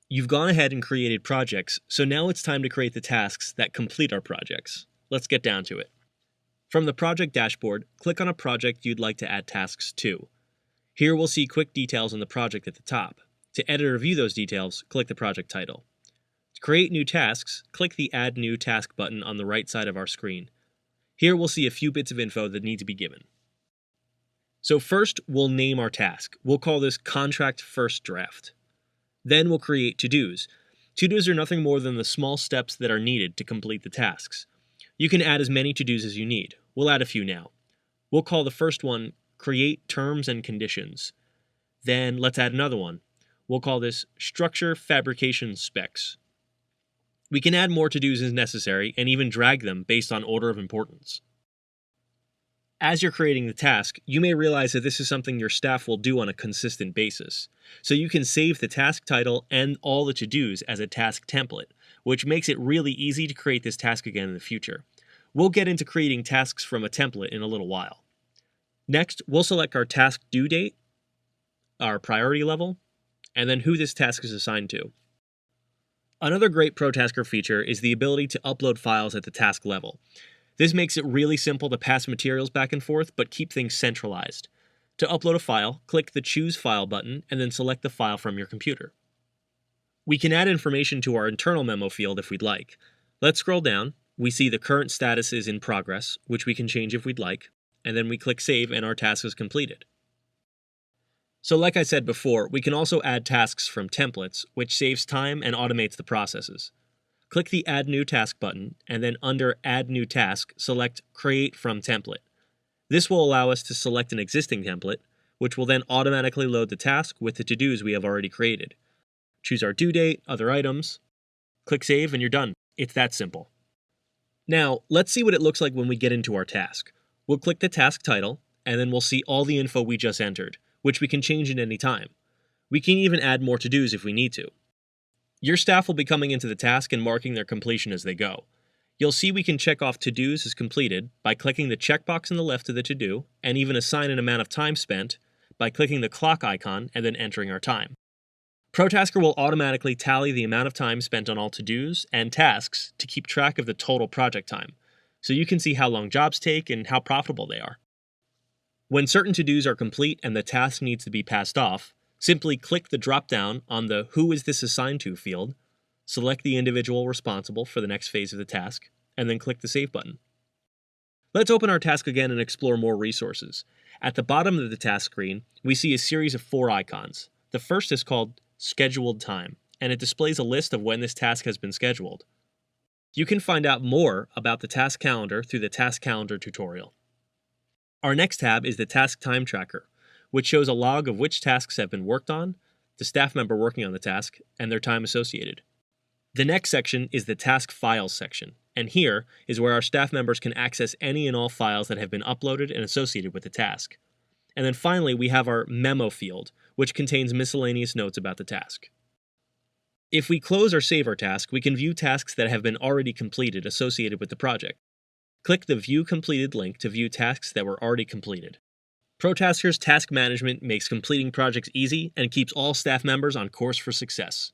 You've gone ahead and created projects, so now it's time to create the tasks that complete our projects. Let's get down to it. From the project dashboard, click on a project you'd like to add tasks to. Here we'll see quick details on the project at the top. To edit or view those details, click the project title. To create new tasks, click the Add New Task button on the right side of our screen. Here we'll see a few bits of info that need to be given. So first, we'll name our task. We'll call this Contract First Draft. Then we'll create to-dos. To-dos are nothing more than the small steps that are needed to complete the tasks. You can add as many to-dos as you need. We'll add a few now. We'll call the first one Create Terms and Conditions. Then let's add another one. We'll call this Structure Fabrication Specs. We can add more to-dos as necessary and even drag them based on order of importance. As you're creating the task, you may realize that this is something your staff will do on a consistent basis. So you can save the task title and all the to-dos as a task template, which makes it really easy to create this task again in the future. We'll get into creating tasks from a template in a little while. Next, we'll select our task due date, our priority level, and then who this task is assigned to. Another great ProTasker feature is the ability to upload files at the task level. This makes it really simple to pass materials back and forth, but keep things centralized. To upload a file, click the Choose File button and then select the file from your computer. We can add information to our internal memo field if we'd like. Let's scroll down. We see the current status is in progress, which we can change if we'd like, and then we click Save and our task is completed. So like I said before, we can also add tasks from templates, which saves time and automates the processes. Click the Add New Task button, and then under Add New Task, select Create from Template. This will allow us to select an existing template, which will then automatically load the task with the to-dos we have already created. Choose our due date, other items, click Save, and you're done. It's that simple. Now, let's see what it looks like when we get into our task. We'll click the task title, and then we'll see all the info we just entered, which we can change at any time. We can even add more to-dos if we need to. Your staff will be coming into the task and marking their completion as they go. You'll see we can check off to-dos as completed by clicking the checkbox on the left of the to-do, and even assign an amount of time spent by clicking the clock icon and then entering our time. ProTasker will automatically tally the amount of time spent on all to-dos and tasks to keep track of the total project time, so you can see how long jobs take and how profitable they are. When certain to-dos are complete and the task needs to be passed off, simply click the drop-down on the Who is this assigned to field, select the individual responsible for the next phase of the task, and then click the Save button. Let's open our task again and explore more resources. At the bottom of the task screen, we see a series of 4 icons. The first is called Scheduled Time, and it displays a list of when this task has been scheduled. You can find out more about the task calendar through the Task Calendar tutorial. Our next tab is the Task Time Tracker, which shows a log of which tasks have been worked on, the staff member working on the task, and their time associated. The next section is the Task Files section, and here is where our staff members can access any and all files that have been uploaded and associated with the task. And then finally, we have our Memo field, which contains miscellaneous notes about the task. If we close or save our task, we can view tasks that have been already completed associated with the project. Click the View Completed link to view tasks that were already completed. ProTasker's task management makes completing projects easy and keeps all staff members on course for success.